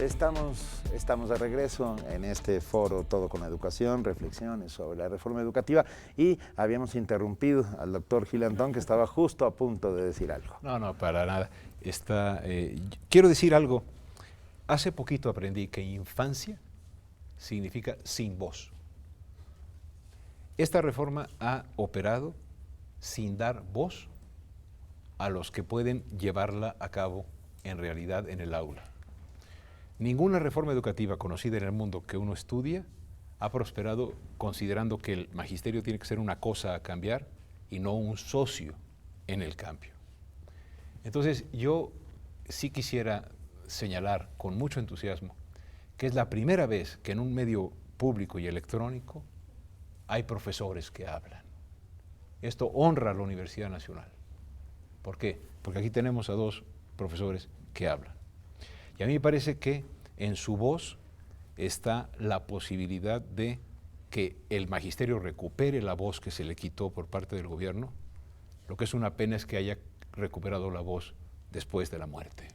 Estamos de regreso en este foro Todo con Educación, reflexiones sobre la reforma educativa, y habíamos interrumpido al doctor Gil Antón, que estaba justo a punto de decir algo. No, para nada. Quiero decir algo. Hace poquito aprendí que infancia significa sin voz. Esta reforma ha operado sin dar voz a los que pueden llevarla a cabo en realidad en el aula. Ninguna reforma educativa conocida en el mundo que uno estudia ha prosperado considerando que el magisterio tiene que ser una cosa a cambiar y no un socio en el cambio. Entonces, yo sí quisiera señalar con mucho entusiasmo que es la primera vez que en un medio público y electrónico hay profesores que hablan. Esto honra a la Universidad Nacional. ¿Por qué? Porque aquí tenemos a dos profesores que hablan. Y a mí me parece que en su voz está la posibilidad de que el magisterio recupere la voz que se le quitó por parte del gobierno. Lo que es una pena es que haya recuperado la voz después de la muerte.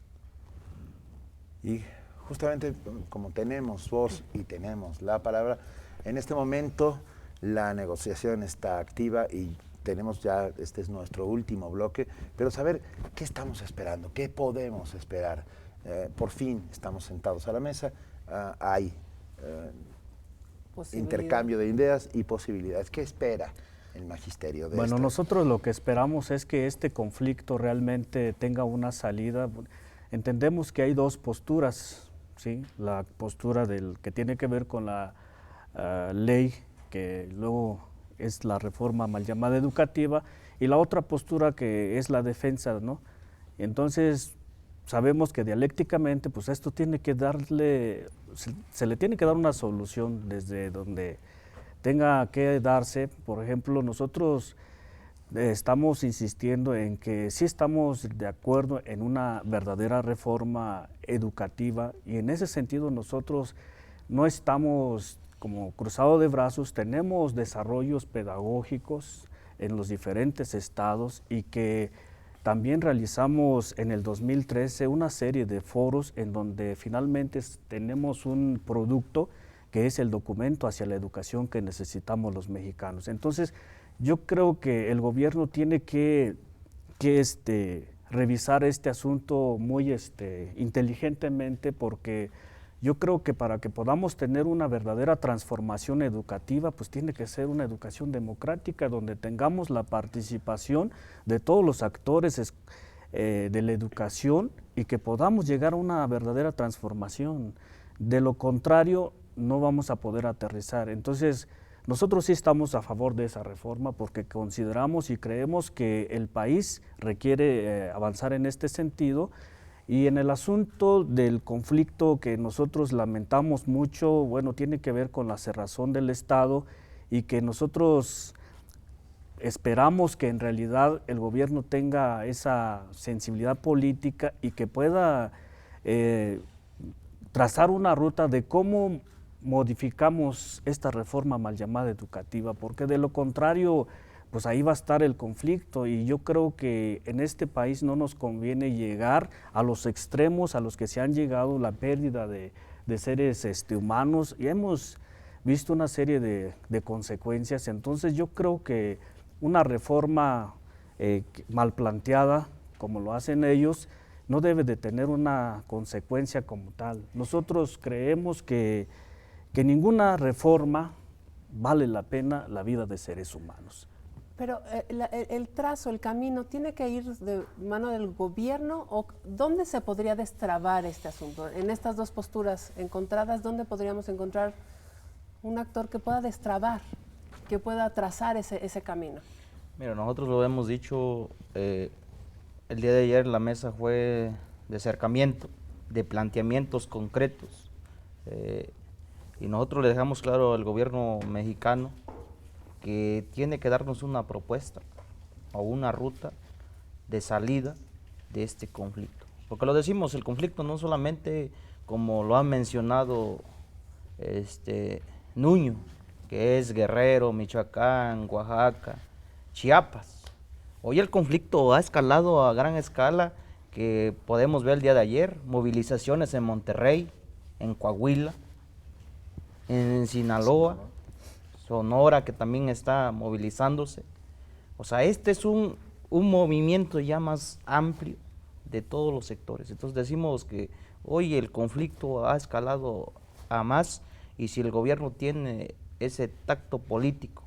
Y justamente como tenemos voz y tenemos la palabra, en este momento la negociación está activa y tenemos ya, este es nuestro último bloque, pero saber qué estamos esperando, qué podemos esperar. Por fin estamos sentados a la mesa, hay intercambio de ideas y posibilidades. ¿Qué espera el magisterio de Bueno, esto? nosotros lo que esperamos es que este conflicto realmente tenga una salida. Entendemos que hay dos posturas, ¿sí? La postura del que tiene que ver con la ley, que luego es la reforma mal llamada educativa, y la otra postura que es la defensa, ¿no? Entonces, sabemos que dialécticamente, pues esto tiene que se le tiene que dar una solución desde donde tenga que darse. Por ejemplo, nosotros estamos insistiendo en que sí estamos de acuerdo en una verdadera reforma educativa, y en ese sentido nosotros no estamos como cruzado de brazos. Tenemos desarrollos pedagógicos en los diferentes estados, y que también realizamos en el 2013 una serie de foros en donde finalmente tenemos un producto que es el documento hacia la educación que necesitamos los mexicanos. Entonces, yo creo que el gobierno tiene que revisar este asunto muy inteligentemente, porque yo creo que para que podamos tener una verdadera transformación educativa, pues tiene que ser una educación democrática, donde tengamos la participación de todos los actores de la educación, y que podamos llegar a una verdadera transformación. De lo contrario, no vamos a poder aterrizar. Entonces, nosotros sí estamos a favor de esa reforma, porque consideramos y creemos que el país requiere avanzar en este sentido. Y en el asunto del conflicto que nosotros lamentamos mucho, bueno, tiene que ver con la cerrazón del Estado, y que nosotros esperamos que en realidad el gobierno tenga esa sensibilidad política y que pueda trazar una ruta de cómo modificamos esta reforma mal llamada educativa, porque de lo contrario, pues ahí va a estar el conflicto. Y yo creo que en este país no nos conviene llegar a los extremos a los que se han llegado, la pérdida de seres humanos, y hemos visto una serie de consecuencias. Entonces yo creo que una reforma mal planteada, como lo hacen ellos, no debe de tener una consecuencia como tal. Nosotros creemos que ninguna reforma vale la pena la vida de seres humanos. Pero el trazo, el camino, ¿tiene que ir de mano del gobierno, o dónde se podría destrabar este asunto? En estas dos posturas encontradas, ¿dónde podríamos encontrar un actor que pueda destrabar, que pueda trazar ese camino? Mira, nosotros lo hemos dicho, el día de ayer la mesa fue de acercamiento, de planteamientos concretos, y nosotros le dejamos claro al gobierno mexicano que tiene que darnos una propuesta o una ruta de salida de este conflicto. Porque lo decimos, el conflicto no solamente, como lo ha mencionado Nuño, que es Guerrero, Michoacán, Oaxaca, Chiapas. Hoy el conflicto ha escalado a gran escala, que podemos ver el día de ayer, movilizaciones en Monterrey, en Coahuila, en Sinaloa, Sonora, que también está movilizándose. O sea, este es un movimiento ya más amplio de todos los sectores. Entonces decimos que hoy el conflicto ha escalado a más, y si el gobierno tiene ese tacto político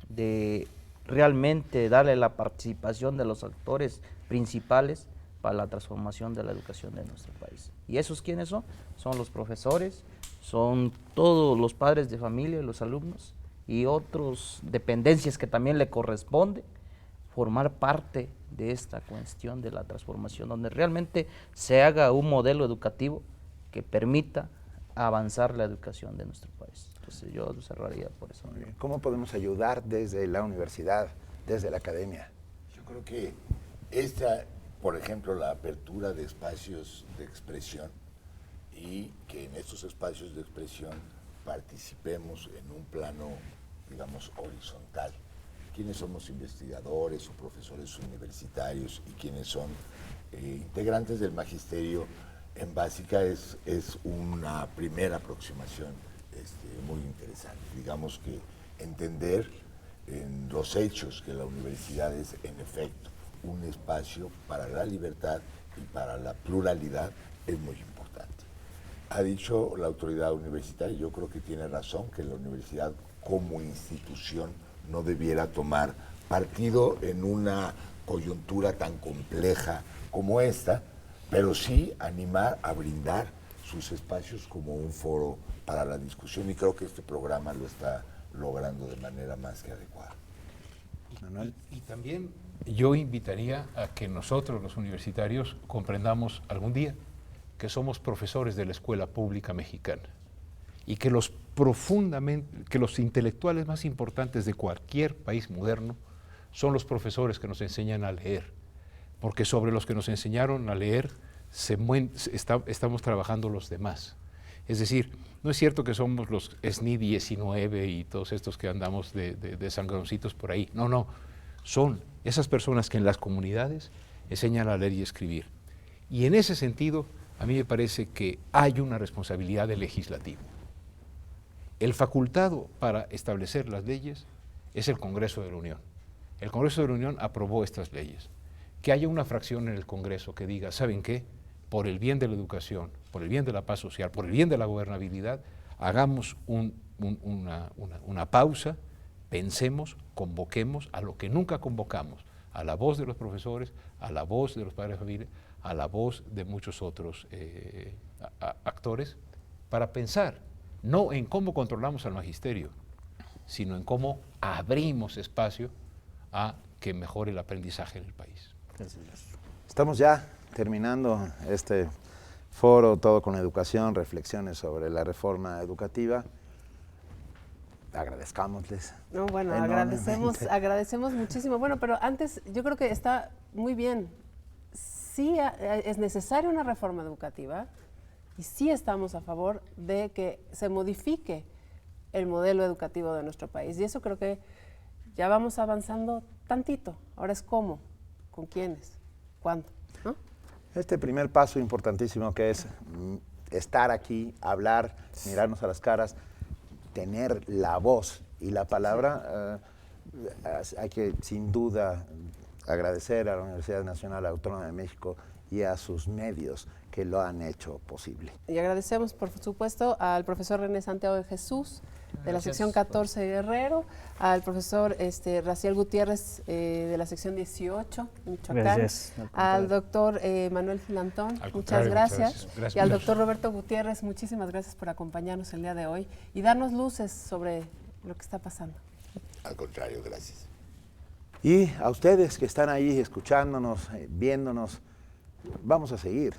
de realmente darle la participación de los actores principales para la transformación de la educación de nuestro país. ¿Y esos quiénes son? Son los profesores, son todos los padres de familia y los alumnos y otras dependencias que también le corresponde formar parte de esta cuestión de la transformación, donde realmente se haga un modelo educativo que permita avanzar la educación de nuestro país. Entonces yo cerraría por eso. ¿Cómo podemos ayudar desde la universidad, desde la academia? Yo creo que por ejemplo, la apertura de espacios de expresión, y que en estos espacios de expresión participemos en un plano, digamos, horizontal. Quiénes somos investigadores o profesores universitarios y quiénes son integrantes del magisterio en básica es una primera aproximación muy interesante. Digamos que entender en los hechos que la universidad es en efecto un espacio para la libertad y para la pluralidad es muy importante. Ha dicho la autoridad universitaria, yo creo que tiene razón, que la universidad como institución no debiera tomar partido en una coyuntura tan compleja como esta, pero sí animar a brindar sus espacios como un foro para la discusión, y creo que este programa lo está logrando de manera más que adecuada. Manuel. Y también yo invitaría a que nosotros, los universitarios, comprendamos algún día que somos profesores de la escuela pública mexicana y que los intelectuales más importantes de cualquier país moderno son los profesores que nos enseñan a leer, porque sobre los que nos enseñaron a leer estamos trabajando los demás. Es decir, no es cierto que somos los SNI 19 y todos estos que andamos de sangroncitos por ahí. No, no. Son esas personas que en las comunidades enseñan a leer y escribir. Y en ese sentido, a mí me parece que hay una responsabilidad del legislativo. El facultado para establecer las leyes es el Congreso de la Unión. El Congreso de la Unión aprobó estas leyes. Que haya una fracción en el Congreso que diga, ¿saben qué? Por el bien de la educación, por el bien de la paz social, por el bien de la gobernabilidad, hagamos una pausa, pensemos, convoquemos a lo que nunca convocamos, a la voz de los profesores, a la voz de los padres de familia, a la voz de muchos otros actores, para pensar no en cómo controlamos al magisterio, sino en cómo abrimos espacio a que mejore el aprendizaje en el país. Estamos ya terminando este foro, todo con educación, reflexiones sobre la reforma educativa. Agradezcámosles. No, bueno, enormemente. agradecemos muchísimo. Bueno, pero antes yo creo que está muy bien. Sí es necesaria una reforma educativa y sí estamos a favor de que se modifique el modelo educativo de nuestro país. Y eso creo que ya vamos avanzando tantito. Ahora es cómo, con quiénes, cuándo, ¿no? Este primer paso importantísimo que es estar aquí, hablar, mirarnos a las caras, tener la voz y la palabra, hay que sin duda agradecer a la Universidad Nacional Autónoma de México y a sus medios que lo han hecho posible. Y agradecemos, por supuesto, al profesor René Santiago de Jesús, de la sección 14 Guerrero, al profesor Raciel Gutiérrez de la sección 18 Michoacán, Gracias, al doctor Manuel Filantón, muchas gracias, y al doctor Roberto Gutiérrez, muchísimas gracias por acompañarnos el día de hoy y darnos luces sobre lo que está pasando. Al contrario, gracias. Y a ustedes que están ahí escuchándonos, viéndonos, vamos a seguir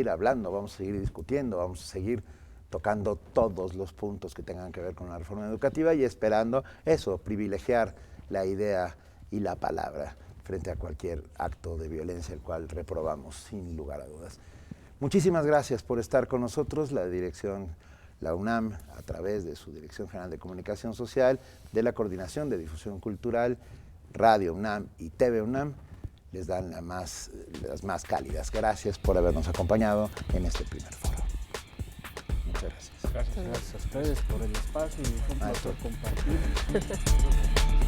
hablando, vamos a seguir discutiendo, vamos a seguir tocando todos los puntos que tengan que ver con la reforma educativa y esperando eso, privilegiar la idea y la palabra frente a cualquier acto de violencia, el cual reprobamos sin lugar a dudas. Muchísimas gracias por estar con nosotros. La dirección, la UNAM, a través de su Dirección General de Comunicación Social, de la Coordinación de Difusión Cultural, Radio UNAM y TV UNAM, les dan las más cálidas gracias por habernos acompañado en este primer foro. Muchas gracias. Gracias a ustedes por el espacio y fue un Maestro. placer compartir.